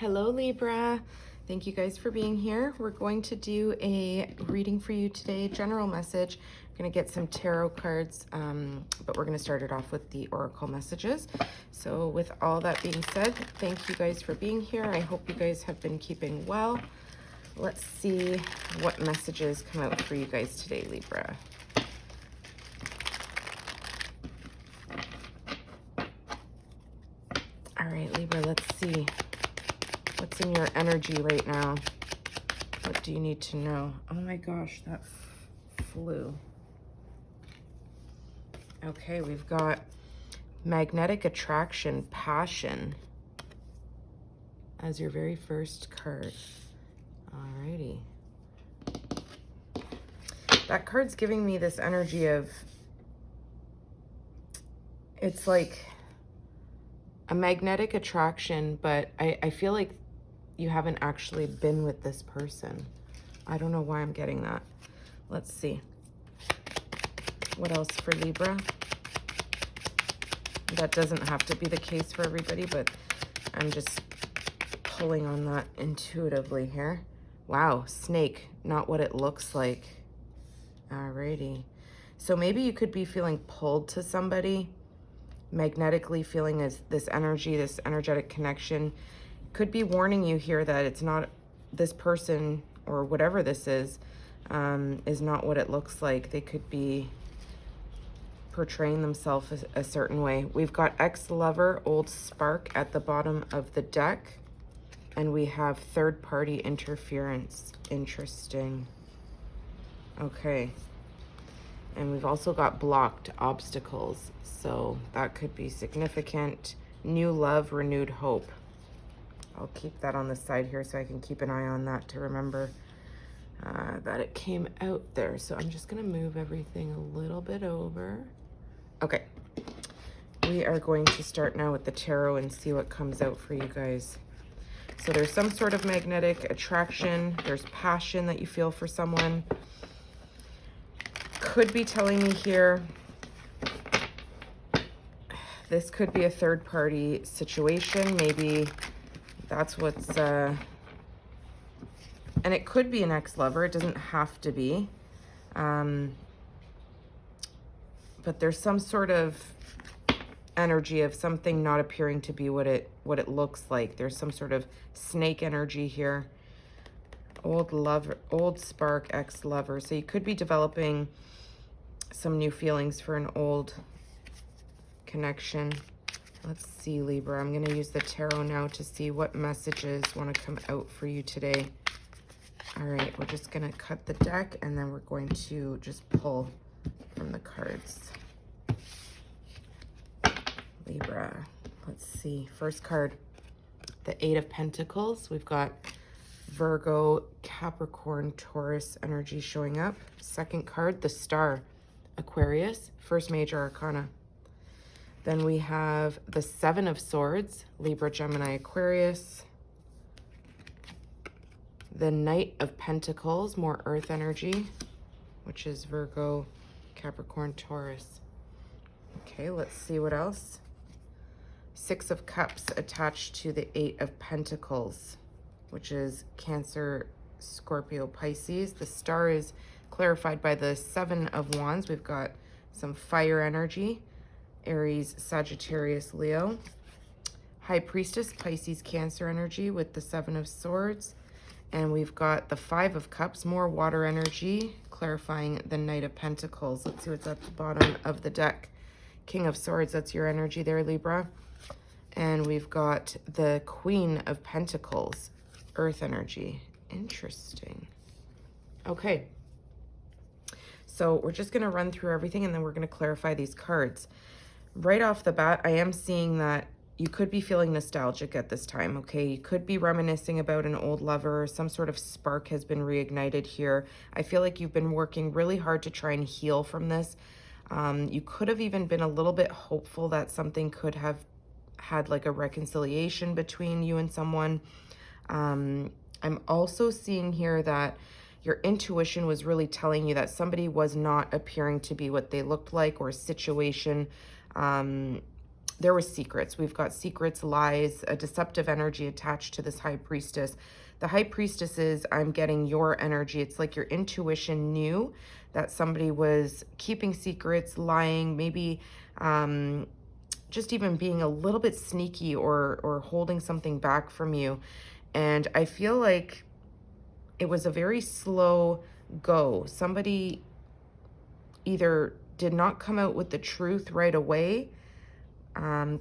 Hello Libra, thank you guys for being here. We're going to do a reading for you today, general message. We're going to get some tarot cards, but we're going to start it off with the oracle messages. So with all that being said, thank you guys for being here. I hope you guys have been keeping well. Let's see what messages come out for you guys today, Libra. All right, Libra, let's see. What's in your energy right now? What do you need to know? Oh my gosh, that flew. Okay, we've got magnetic attraction, passion as your very first card. Alrighty. That card's giving me this energy of, it's like a magnetic attraction, but I feel like you haven't actually been with this person. I don't know why I'm getting that. Let's see. What else for Libra? That doesn't have to be the case for everybody, but I'm just pulling on that intuitively here. Wow, snake, not what it looks like. Alrighty. So maybe you could be feeling pulled to somebody, magnetically feeling as this energy, this energetic connection. Could be warning you here that it's not, this person or whatever this is not what it looks like. They could be portraying themselves a certain way. We've got ex-lover, old spark at the bottom of the deck, and we have third-party interference. Interesting. Okay. And we've also got blocked obstacles, so that could be significant. New love, renewed hope. I'll keep that on the side here so I can keep an eye on that to remember that it came out there. So I'm just going to move everything a little bit over. Okay. We are going to start now with the tarot and see what comes out for you guys. So there's some sort of magnetic attraction. There's passion that you feel for someone. Could be telling me here, this could be a third-party situation. Maybe that's what's, and it could be an ex-lover. It doesn't have to be. But there's some sort of energy of something not appearing to be what it looks like. There's some sort of snake energy here. Old lover, old spark, ex-lover. So you could be developing some new feelings for an old connection. Let's see, Libra. I'm going to use the tarot now to see what messages want to come out for you today. All right, we're just going to cut the deck, and then we're going to just pull from the cards. Libra. Let's see. First card, the Eight of Pentacles. We've got Virgo, Capricorn, Taurus energy showing up. Second card, the Star, Aquarius, first major arcana. Then we have the Seven of Swords, Libra, Gemini, Aquarius. The Knight of Pentacles, more earth energy, which is Virgo, Capricorn, Taurus. Okay, let's see what else. Six of Cups attached to the Eight of Pentacles, which is Cancer, Scorpio, Pisces. The Star is clarified by the Seven of Wands. We've got some fire energy. Aries, Sagittarius, Leo. High Priestess, Pisces, Cancer energy with the Seven of Swords. And we've got the Five of Cups, more water energy, clarifying the Knight of Pentacles. Let's see what's at the bottom of the deck. King of Swords, that's your energy there, Libra. And we've got the Queen of Pentacles, earth energy. Interesting. Okay. So we're just going to run through everything, and then we're going to clarify these cards. Right off the bat, I am seeing that you could be feeling nostalgic at this time, okay? You could be reminiscing about an old lover. Some sort of spark has been reignited here. I feel like you've been working really hard to try and heal from this. You could have even been a little bit hopeful that something could have had like a reconciliation between you and someone. I'm also seeing here that your intuition was really telling you that somebody was not appearing to be what they looked like, or a situation there were secrets. We've got secrets, lies, a deceptive energy attached to this high priestess. The high priestess is, I'm getting your energy. It's like your intuition knew that somebody was keeping secrets, lying, maybe just even being a little bit sneaky or holding something back from you. And I feel like it was a very slow go. Somebody either did not come out with the truth right away,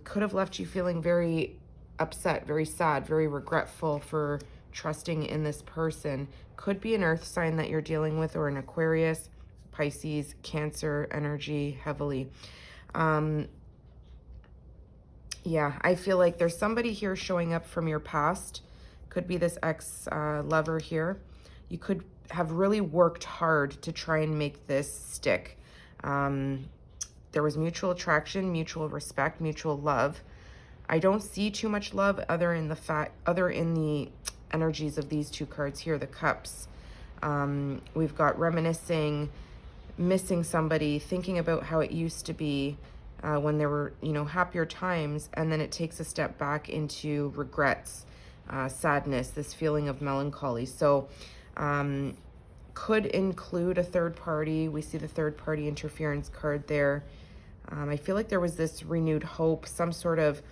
could have left you feeling very upset, very sad, very regretful for trusting in this person. Could be an earth sign that you're dealing with, or an Aquarius, Pisces, Cancer energy heavily. Yeah, I feel like there's somebody here showing up from your past. Could be this ex-lover here. You could have really worked hard to try and make this stick. There was mutual attraction, mutual respect, mutual love. I don't see too much love other in the energies of these two cards here, the cups. We've got reminiscing, missing somebody, thinking about how it used to be when there were, happier times, and then it takes a step back into regrets, sadness, this feeling of melancholy. So could include a third party. We see the third party interference card there. I feel like there was this renewed hope, some sort of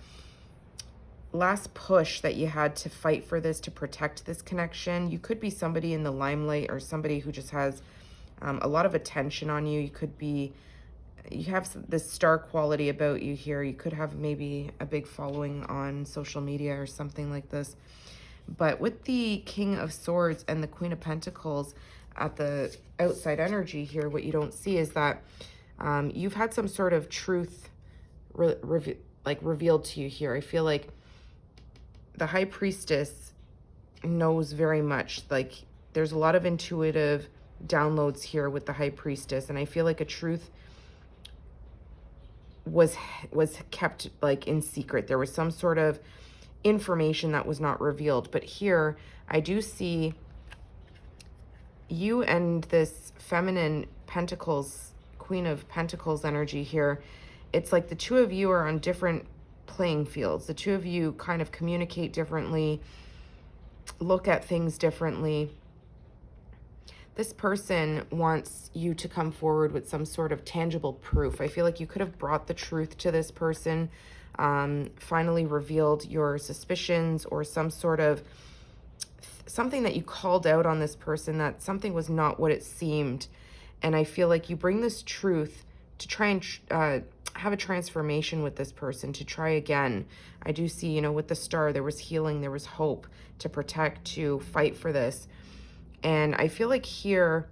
last push that you had to fight for this, to protect this connection. You could be somebody in the limelight, or somebody who just has a lot of attention on you. You have this star quality about you here. You could have maybe a big following on social media or something like this. But with the King of Swords and the Queen of Pentacles at the outside energy here, what you don't see is that you've had some sort of truth revealed to you here. I feel like the High Priestess knows very much. Like, there's a lot of intuitive downloads here with the High Priestess, and I feel like a truth was kept in secret. There was some sort of information that was not revealed. But here I do see you and this feminine Pentacles, Queen of Pentacles energy here. It's like the two of you are on different playing fields. The two of you kind of communicate differently, look at things differently. This person wants you to come forward with some sort of tangible proof. I feel like you could have brought the truth to this person, finally revealed your suspicions, or some sort of something that you called out on this person, that something was not what it seemed. And I feel like you bring this truth to try and have a transformation with this person, to try again. I do see, with the star, there was healing, there was hope to protect, to fight for this. And I feel like here,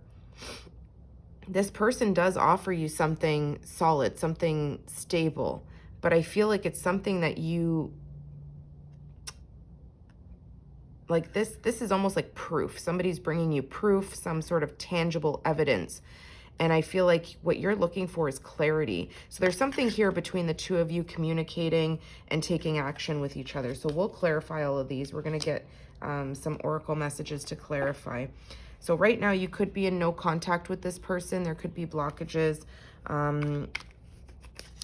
this person does offer you something solid, something stable, but I feel like it's something that you, like this is almost like proof. Somebody's bringing you proof, some sort of tangible evidence. And I feel like what you're looking for is clarity. So there's something here between the two of you communicating and taking action with each other. So we'll clarify all of these. We're going to get some oracle messages to clarify. So right now you could be in no contact with this person. There could be blockages.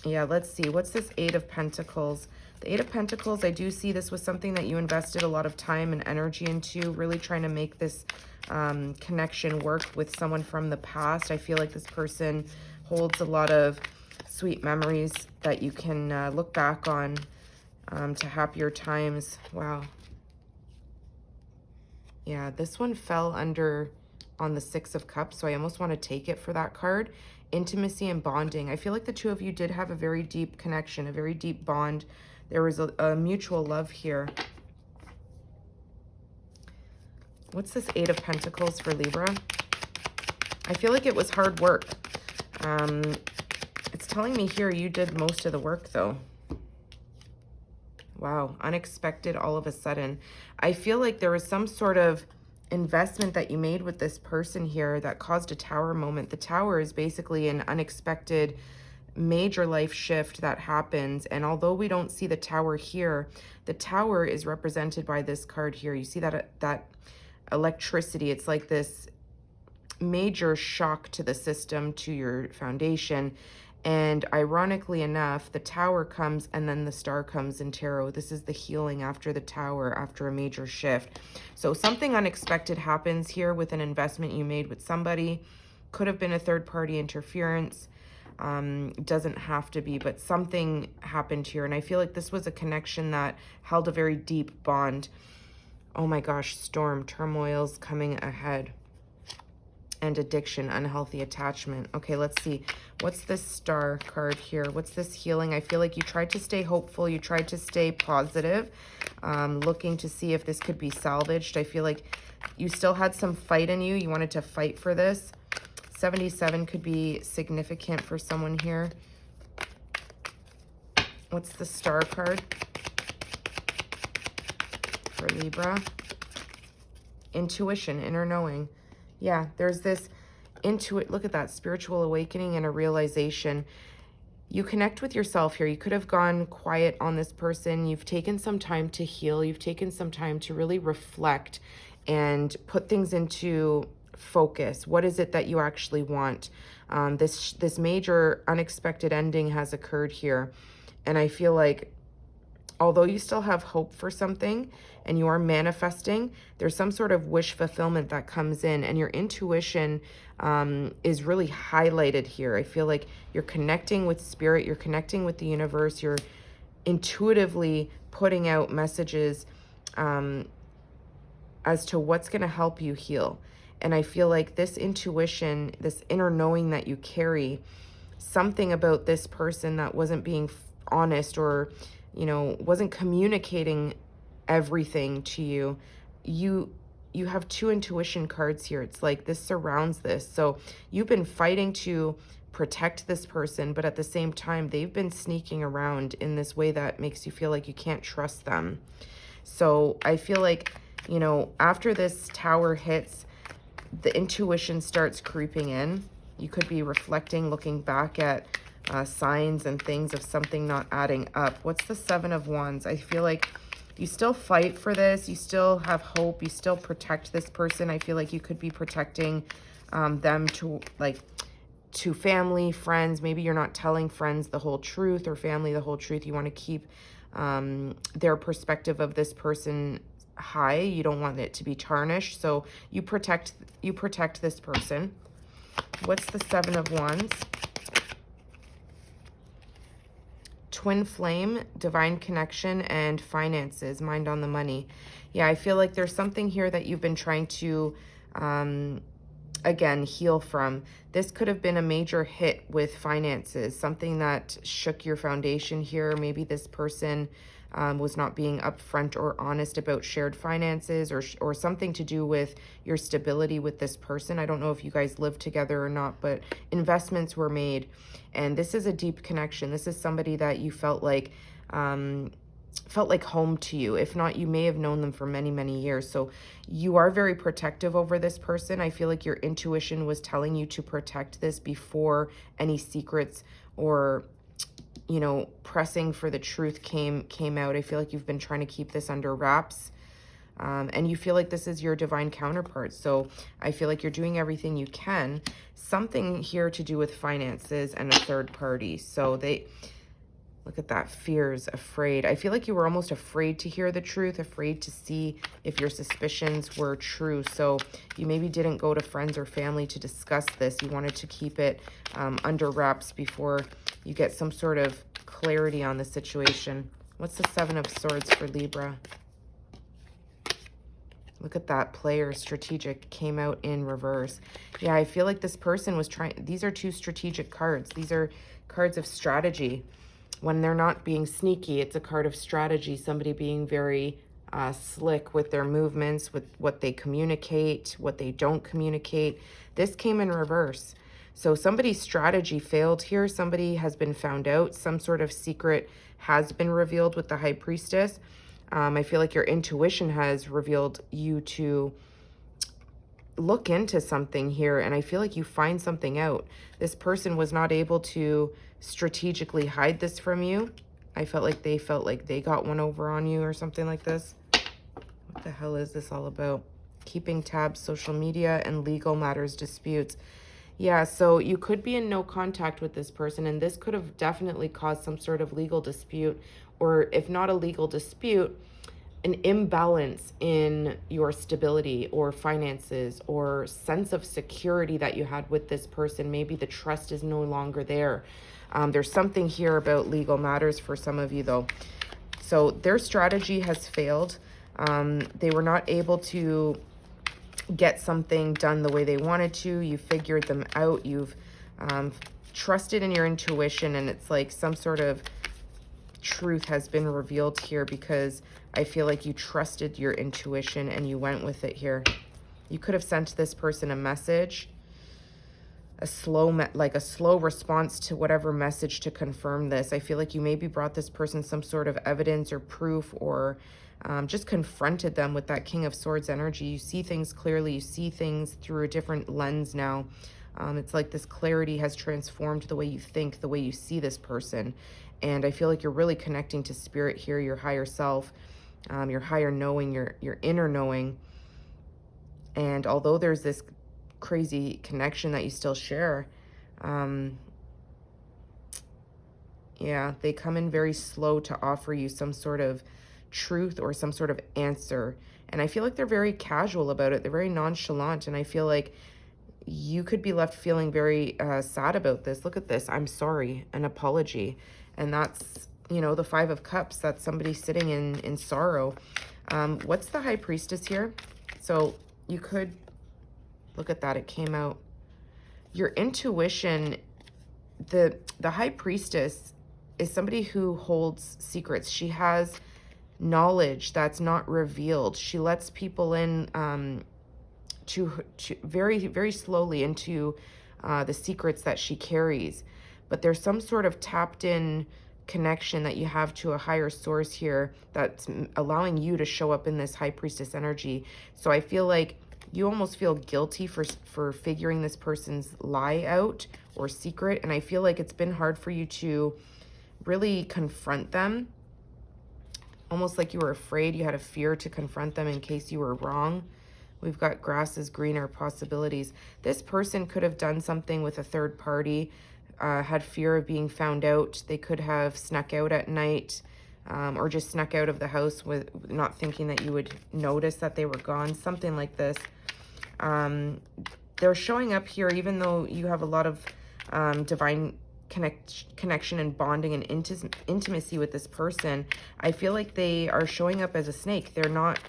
Yeah, let's see. What's this Eight of Pentacles? The Eight of Pentacles, I do see this was something that you invested a lot of time and energy into, really trying to make this connection work with someone from the past. I feel like this person holds a lot of sweet memories that you can look back on to happier times. Wow. Yeah, this one fell under on the Six of Cups, so I almost want to take it for that card. Intimacy and bonding. I feel like the two of you did have a very deep connection, a very deep bond. There was a mutual love here. What's this Eight of Pentacles for Libra? I feel like it was hard work. It's telling me here you did most of the work, though. Wow, unexpected all of a sudden. I feel like there was some sort of investment that you made with this person here that caused a tower moment. The tower is basically an unexpected major life shift that happens. And although we don't see the tower here, the tower is represented by this card here. You see that electricity. It's like this major shock to the system, to your foundation. And ironically enough, the Tower comes and then the Star comes in tarot. This is the healing after the Tower, after a major shift. So something unexpected happens here with an investment you made with somebody. Could have been a third-party interference. Doesn't have to be, but something happened here. And I feel like this was a connection that held a very deep bond. Oh my gosh, storm, turmoils coming ahead. And addiction, unhealthy attachment. Okay, let's see. What's this Star card here? What's this healing? I feel like you tried to stay hopeful. You tried to stay positive, looking to see if this could be salvaged. I feel like you still had some fight in you. You wanted to fight for this. 77 could be significant for someone here. What's the Star card for Libra? Intuition, inner knowing. Yeah, there's this look at that, spiritual awakening and a realization. You connect with yourself here. You could have gone quiet on this person. You've taken some time to heal. You've taken some time to really reflect and put things into focus. What is it that you actually want? This major unexpected ending has occurred here. And I feel like although you still have hope for something and you are manifesting, there's some sort of wish fulfillment that comes in, and your intuition is really highlighted here. I feel like you're connecting with spirit, you're connecting with the universe, you're intuitively putting out messages as to what's going to help you heal. And I feel like this intuition, this inner knowing that you carry, something about this person that wasn't being honest or wasn't communicating everything to you. You have two intuition cards here. It's like this surrounds this. So you've been fighting to protect this person, but at the same time, they've been sneaking around in this way that makes you feel like you can't trust them. So I feel like, after this Tower hits, the intuition starts creeping in. You could be reflecting, looking back at signs and things of something not adding up. What's the Seven of Wands? I feel like you still fight for this. You still have hope. You still protect this person. I feel like you could be protecting them to family, friends. Maybe you're not telling friends the whole truth, or family the whole truth. You want to keep their perspective of this person high. You don't want it to be tarnished. So you protect this person. What's the Seven of Wands? Twin flame, divine connection, and finances, mind on the money. Yeah, I feel like there's something here that you've been trying to, again, heal from. This could have been a major hit with finances, something that shook your foundation here. Maybe this person was not being upfront or honest about shared finances, or something to do with your stability with this person. I don't know if you guys live together or not, but investments were made. And this is a deep connection. This is somebody that you felt like home to you. If not, you may have known them for many, many years. So you are very protective over this person. I feel like your intuition was telling you to protect this before any secrets or pressing for the truth came out. I feel like you've been trying to keep this under wraps. And you feel like this is your divine counterpart. So I feel like you're doing everything you can. Something here to do with finances and a third party. So look at that, fears, afraid. I feel like you were almost afraid to hear the truth, afraid to see if your suspicions were true. So you maybe didn't go to friends or family to discuss this. You wanted to keep it under wraps before you get some sort of clarity on the situation. What's the Seven of Swords for Libra? Look at that, player, strategic, came out in reverse. Yeah, I feel like this person was these are two strategic cards. These are cards of strategy. When they're not being sneaky, it's a card of strategy. Somebody being very slick with their movements, with what they communicate, what they don't communicate. This came in reverse. So somebody's strategy failed here. Somebody has been found out. Some sort of secret has been revealed with the High Priestess. I feel like your intuition has revealed you to look into something here, and I feel like you find something out. This person was not able to strategically hide this from you. I felt like they got one over on you or something like this. What the hell is this all about? Keeping tabs, social media, and legal matters disputes. Yeah, so you could be in no contact with this person, and this could have definitely caused some sort of legal dispute, or if not a legal dispute, an imbalance in your stability or finances or sense of security that you had with this person. Maybe the trust is no longer there. There's something here about legal matters for some of you, though. So their strategy has failed. They were not able to get something done the way they wanted to. You figured them out. You've trusted in your intuition, and it's like some sort of truth has been revealed here, because I feel like you trusted your intuition and you went with it here. You could have sent this person a message, a slow response to whatever message to confirm this. I feel like you maybe brought this person some sort of evidence or proof, or just confronted them with that King of Swords energy. You see things clearly. You see things through a different lens now. It's like this clarity has transformed the way you think, the way you see this person. And I feel like you're really connecting to spirit here, your higher self, your higher knowing, your inner knowing. And although there's this crazy connection that you still share, yeah, they come in very slow to offer you some sort of truth or some sort of answer. And I feel like they're very casual about it. They're very nonchalant. And I feel like you could be left feeling very sad about this. Look at this. I'm sorry. An apology. And that's, you know, the Five of Cups. That's somebody sitting in sorrow. What's the High Priestess here? So you could look at that. It came out. Your intuition, the High Priestess is somebody who holds secrets. She has knowledge that's not revealed. She lets people in to very, very slowly into the secrets that she carries. But there's some sort of tapped in connection that you have to a higher source here that's allowing you to show up in this High Priestess energy. So I feel like you almost feel guilty for figuring this person's lie out or secret. And I feel like it's been hard for you to really confront them. Almost like you were afraid, you had a fear to confront them in case you were wrong. We've got grass is greener possibilities. This person could have done something with a third party, had fear of being found out. They could have snuck out at night, or just snuck out of the house with not thinking that you would notice that they were gone, something like this. They're showing up here, even though you have a lot of divine connection and bonding and intimacy with this person. I feel like they are showing up as a snake. They're not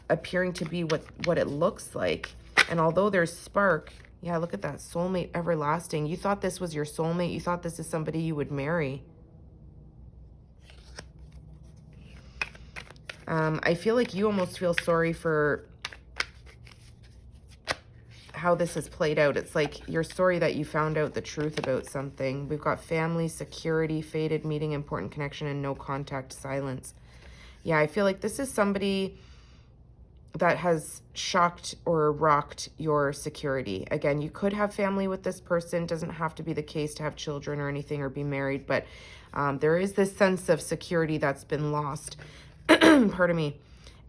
appearing to be what it looks like. And although there's spark, yeah, look at that, soulmate everlasting. You thought this was your soulmate. You thought this is somebody you would marry. I feel like you almost feel sorry for how this has played out. It's like you're sorry that you found out the truth about something. We've got family, security, faded meeting, important connection, and no contact, silence. Yeah, I feel like this is somebody that has shocked or rocked your security. Again, you could have family with this person. Doesn't have to be the case to have children or anything or be married, but there is this sense of security that's been lost. Pardon me.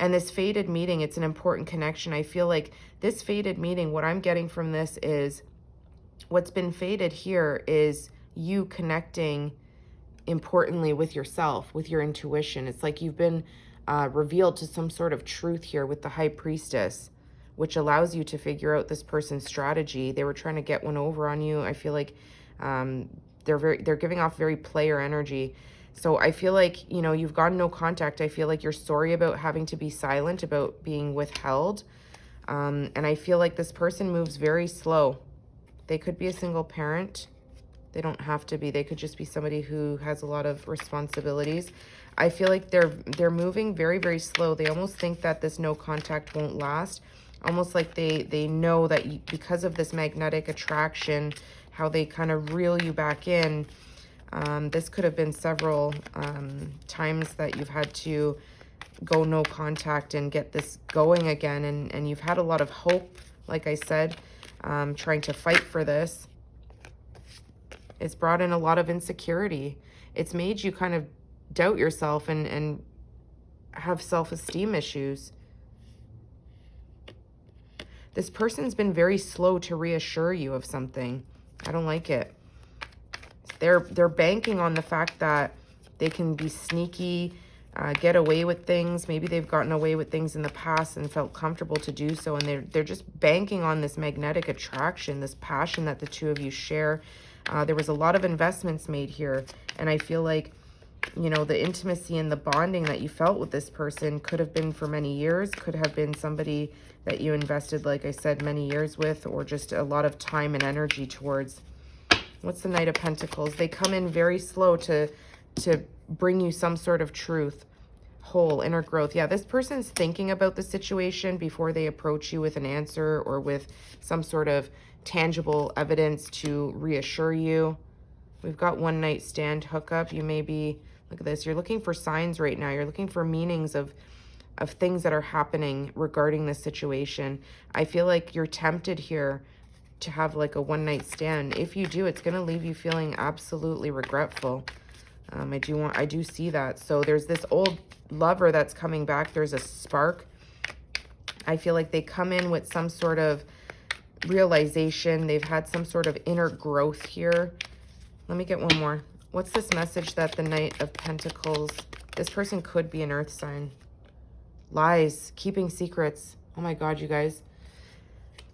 And this faded meeting, it's an important connection. I feel like this faded meeting, what I'm getting from this is what's been faded here is you connecting importantly with yourself, with your intuition. It's like you've been revealed to some sort of truth here with the High Priestess, which allows you to figure out this person's strategy. They were trying to get one over on you. I feel like they're giving off very player energy. So I feel like, you know, you've gotten no contact. I feel like you're sorry about having to be silent, about being withheld. And I feel like this person moves very slow. They could be a single parent. They don't have to be. They could just be somebody who has a lot of responsibilities. I feel like they're moving very, very slow. They almost think that this no contact won't last. Almost like they know that because of this magnetic attraction, how they kind of reel you back in. This could have been several times that you've had to go no contact and get this going again. And you've had a lot of hope, like I said, trying to fight for this. It's brought in a lot of insecurity. It's made you kind of doubt yourself and have self-esteem issues. This person's been very slow to reassure you of something. I don't like it. They're banking on the fact that they can be sneaky, get away with things. Maybe they've gotten away with things in the past and felt comfortable to do so. And they're just banking on this magnetic attraction, this passion that the two of you share. There was a lot of investments made here. And I feel like, you know, the intimacy and the bonding that you felt with this person could have been for many years, could have been somebody that you invested, like I said, many years with, or just a lot of time and energy towards. What's the Knight of Pentacles? They come in very slow to bring you some sort of truth, whole, inner growth. Yeah, this person's thinking about the situation before they approach you with an answer or with some sort of tangible evidence to reassure you. We've got one night stand hookup. You may be, look at this, you're looking for signs right now. You're looking for meanings of things that are happening regarding this situation. I feel like you're tempted here to have like a one night stand. If you do, it's going to leave you feeling absolutely regretful. I do see that. So there's this old lover that's coming back. There's a spark. I feel like they come in with some sort of realization. They've had some sort of inner growth here. Let me get one more. What's this message that the Knight of Pentacles, this person could be an earth sign. Lies, keeping secrets. Oh my God, you guys.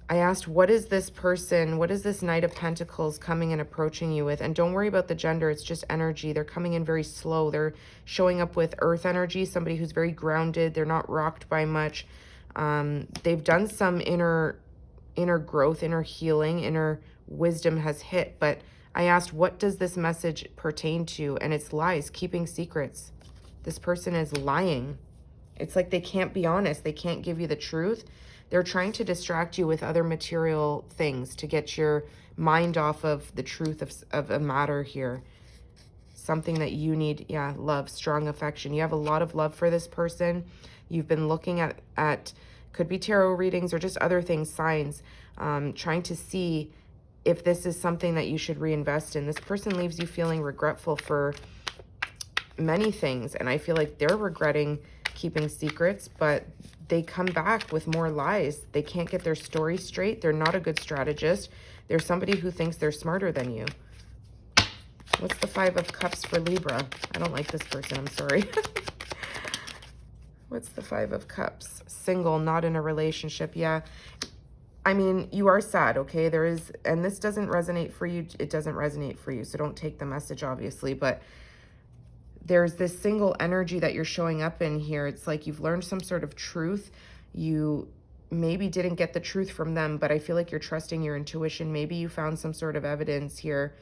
I asked, what is this person, what is this Knight of Pentacles coming and approaching you with? And don't worry about the gender, it's just energy. They're coming in very slow. They're showing up with earth energy, somebody who's very grounded. They're not rocked by much. They've done some inner growth, inner healing, inner wisdom has hit. But I asked, what does this message pertain to? And it's lies, keeping secrets. This person is lying. It's like they can't be honest. They can't give you the truth. They're trying to distract you with other material things to get your mind off of the truth of a matter here. Something that you need, yeah, love, strong affection. You have a lot of love for this person. You've been looking at could be tarot readings or just other things, signs, trying to see if this is something that you should reinvest in. This person leaves you feeling regretful for many things. And I feel like they're regretting keeping secrets, but they come back with more lies. They can't get their story straight. They're not a good strategist. They're somebody who thinks they're smarter than you. What's the Five of Cups for Libra? I don't like this person. I'm sorry. What's the Five of Cups? Single, not in a relationship. Yeah. I mean, you are sad, okay? There is, and this doesn't resonate for you. It doesn't resonate for you. So don't take the message, obviously, but there's this single energy that you're showing up in here. It's like you've learned some sort of truth. You maybe didn't get the truth from them, but I feel like you're trusting your intuition. Maybe you found some sort of evidence here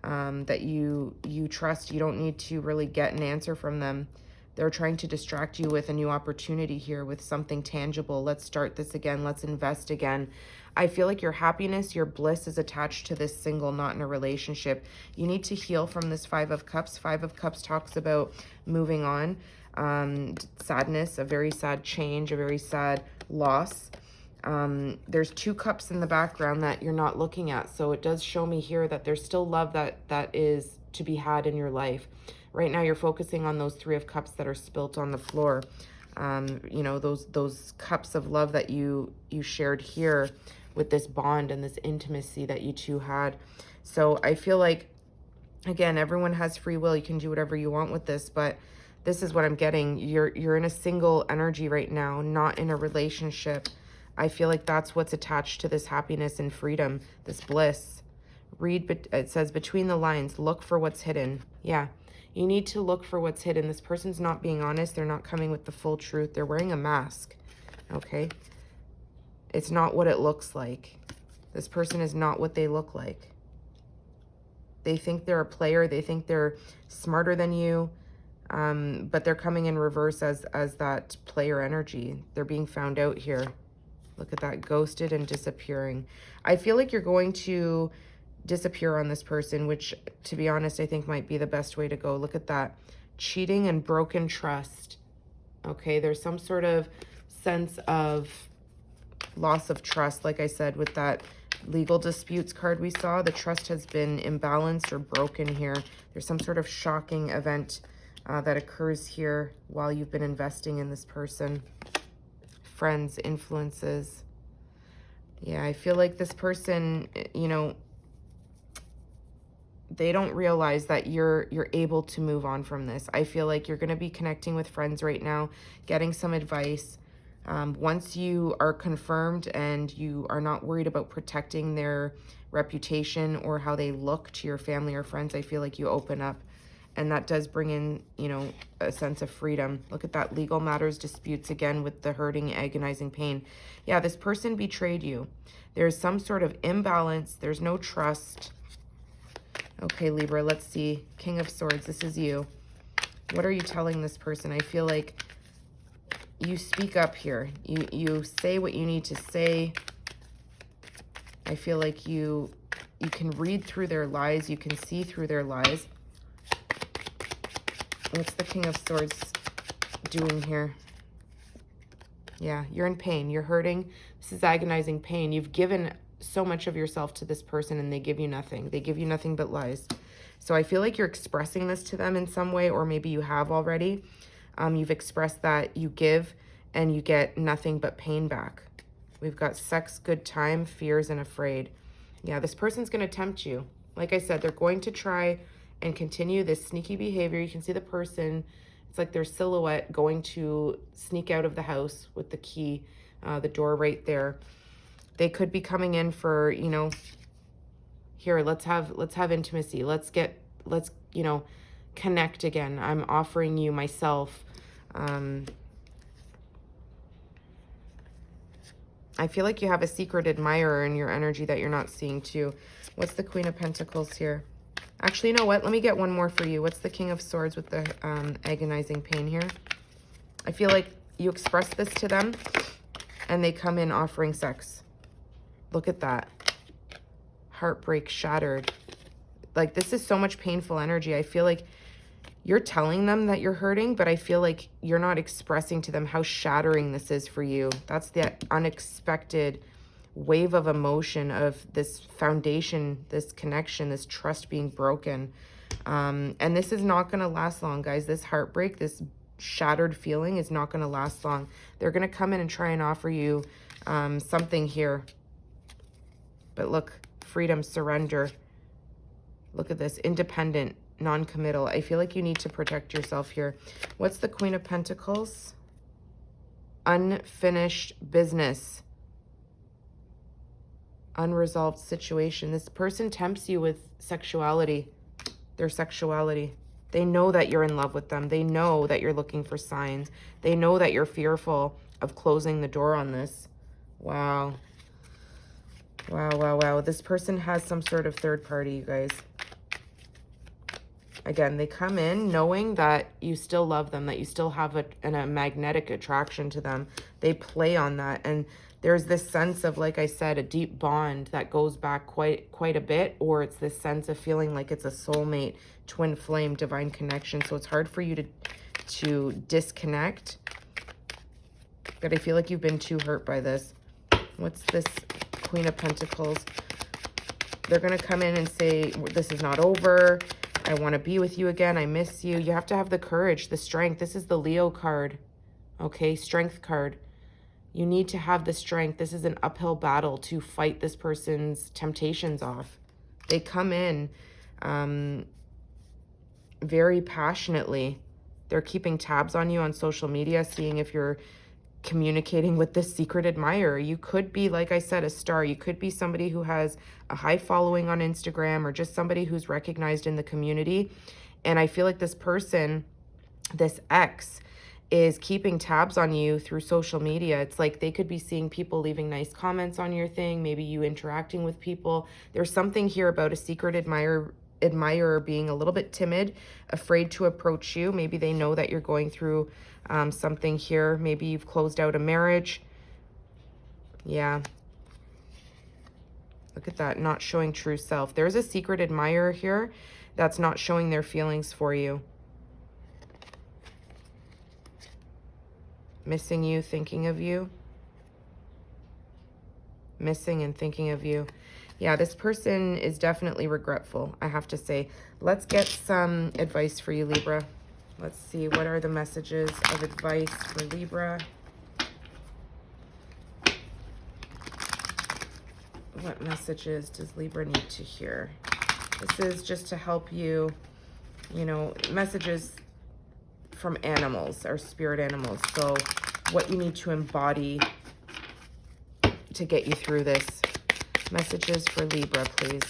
that you trust. You don't need to really get an answer from them. They're trying to distract you with a new opportunity here, with something tangible. Let's start this again. Let's invest again. I feel like your happiness, your bliss is attached to this single, not in a relationship. You need to heal from this Five of Cups. Five of Cups talks about moving on, sadness, a very sad change, a very sad loss. There's two cups in the background that you're not looking at. So it does show me here that there's still love that is to be had in your life. Right now you're focusing on those Three of Cups that are spilt on the floor. You know, those cups of love that you shared here with this bond and this intimacy that you two had. So I feel like, again, everyone has free will. You can do whatever you want with this, but this is what I'm getting. You're in a single energy right now, not in a relationship. I feel like that's what's attached to this happiness and freedom, this bliss. Read, it says, between the lines, look for what's hidden. Yeah, you need to look for what's hidden. This person's not being honest. They're not coming with the full truth. They're wearing a mask, okay? It's not what it looks like. This person is not what they look like. They think they're a player. They think they're smarter than you, but they're coming in reverse as that player energy. They're being found out here. Look at that, ghosted and disappearing. I feel like you're going to disappear on this person, which, to be honest, I think might be the best way to go. Look at that, cheating and broken trust. Okay, there's some sort of sense of loss of trust. Like I said, with that legal disputes card we saw, the trust has been imbalanced or broken here. There's some sort of shocking event that occurs here while you've been investing in this person. Friends, influences. Yeah, I feel like this person, you know, they don't realize that you're able to move on from this. I feel like you're going to be connecting with friends right now, getting some advice. Once you are confirmed and you are not worried about protecting their reputation or how they look to your family or friends, I feel like you open up. And that does bring in, you know, a sense of freedom. Look at that, legal matters, disputes again with the hurting, agonizing pain. Yeah, this person betrayed you. There's some sort of imbalance. There's no trust. Okay, Libra, let's see. King of Swords, this is you. What are you telling this person? I feel like you speak up here. You say what you need to say. I feel like you can read through their lies. You can see through their lies. What's the King of Swords doing here? Yeah, you're in pain. You're hurting. This is agonizing pain. You've given so much of yourself to this person and they give you nothing. They give you nothing but lies. So I feel like you're expressing this to them in some way, or maybe you have already. You've expressed that you give and you get nothing but pain back. We've got sex, good time, fears, and afraid. Yeah, this person's going to tempt you. Like I said, they're going to try and continue this sneaky behavior. You can see the person, it's like their silhouette going to sneak out of the house with the key, the door right there. They could be coming in for, you know, here, let's have intimacy. Let's, you know, connect again. I'm offering you myself. I feel like you have a secret admirer in your energy that you're not seeing too. What's the Queen of Pentacles here? Actually, you know what? Let me get one more for you. What's the King of Swords with the agonizing pain here? I feel like you express this to them and they come in offering sex. Look at that. Heartbreak, shattered. Like, this is so much painful energy. I feel like you're telling them that you're hurting, but I feel like you're not expressing to them how shattering this is for you. That's the unexpected wave of emotion of this foundation, this connection, this trust being broken. And this is not going to last long, guys. This heartbreak, this shattered feeling is not going to last long. They're going to come in and try and offer you something here. But look, freedom, surrender. Look at this, independent, non-committal. I feel like you need to protect yourself here. What's the Queen of Pentacles? Unfinished business. Unresolved situation. This person tempts you with sexuality, their sexuality. They know that you're in love with them. They know that you're looking for signs. They know that you're fearful of closing the door on this. Wow. Wow, wow, wow. This person has some sort of third party, you guys. Again, they come in knowing that you still love them, that you still have a magnetic attraction to them. They play on that. And there's this sense of, like I said, a deep bond that goes back quite a bit, or it's this sense of feeling like it's a soulmate, twin flame, divine connection. So it's hard for you to disconnect. But I feel like you've been too hurt by this. What's this Queen of Pentacles? They're going to come in and say, this is not over. I want to be with you again. I miss you. You have to have the courage, the strength. This is the Leo card. Okay, strength card. You need to have the strength. This is an uphill battle to fight this person's temptations off. They come in very passionately. They're keeping tabs on you on social media, seeing if you're communicating with this secret admirer. You could be, like I said, a star. You could be somebody who has a high following on Instagram, or just somebody who's recognized in the community. And I feel like this person, this ex, is keeping tabs on you through social media. It's like they could be seeing people leaving nice comments on your thing, maybe you interacting with people. There's something here about a secret admirer being a little bit timid, afraid to approach you. Maybe they know that you're going through something here. Maybe you've closed out a marriage. Yeah. Look at that, not showing true self. There's a secret admirer here that's not showing their feelings for you. Missing you, thinking of you. Missing and thinking of you. Yeah, this person is definitely regretful, I have to say. Let's get some advice for you, Libra. Let's see, what are the messages of advice for Libra? What messages does Libra need to hear? This is just to help you, you know, messages from animals, our spirit animals. So what you need to embody to get you through this. Messages for Libra, please.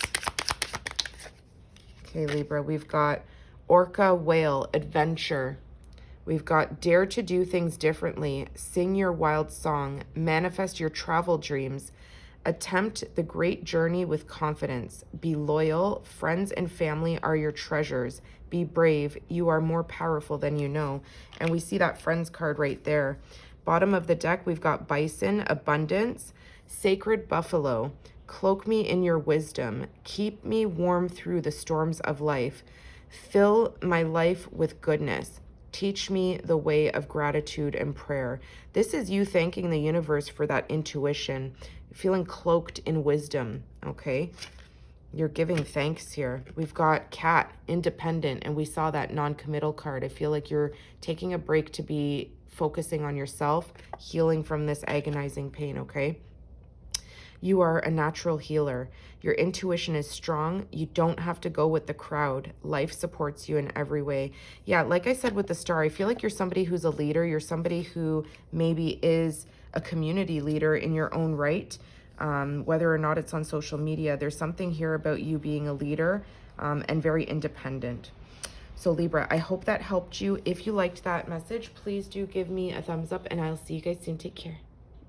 Okay, Libra, we've got orca, whale, adventure. We've got dare to do things differently, sing your wild song, manifest your travel dreams, attempt the great journey with confidence, be loyal, friends and family are your treasures, be brave, you are more powerful than you know. And we see that friends card right there. Bottom of the deck, we've got bison, abundance, sacred buffalo, cloak me in your wisdom, keep me warm through the storms of life, fill my life with goodness. Teach me the way of gratitude and prayer. This is you thanking the universe for that intuition, feeling cloaked in wisdom, okay? You're giving thanks here. We've got cat, independent, and we saw that non-committal card. I feel like you're taking a break to be focusing on yourself, healing from this agonizing pain, okay? You are a natural healer. Your intuition is strong. You don't have to go with the crowd. Life supports you in every way. Yeah, like I said with the star, I feel like you're somebody who's a leader. You're somebody who maybe is a community leader in your own right, whether or not it's on social media. There's something here about you being a leader and very independent. So Libra, I hope that helped you. If you liked that message, please do give me a thumbs up and I'll see you guys soon. Take care.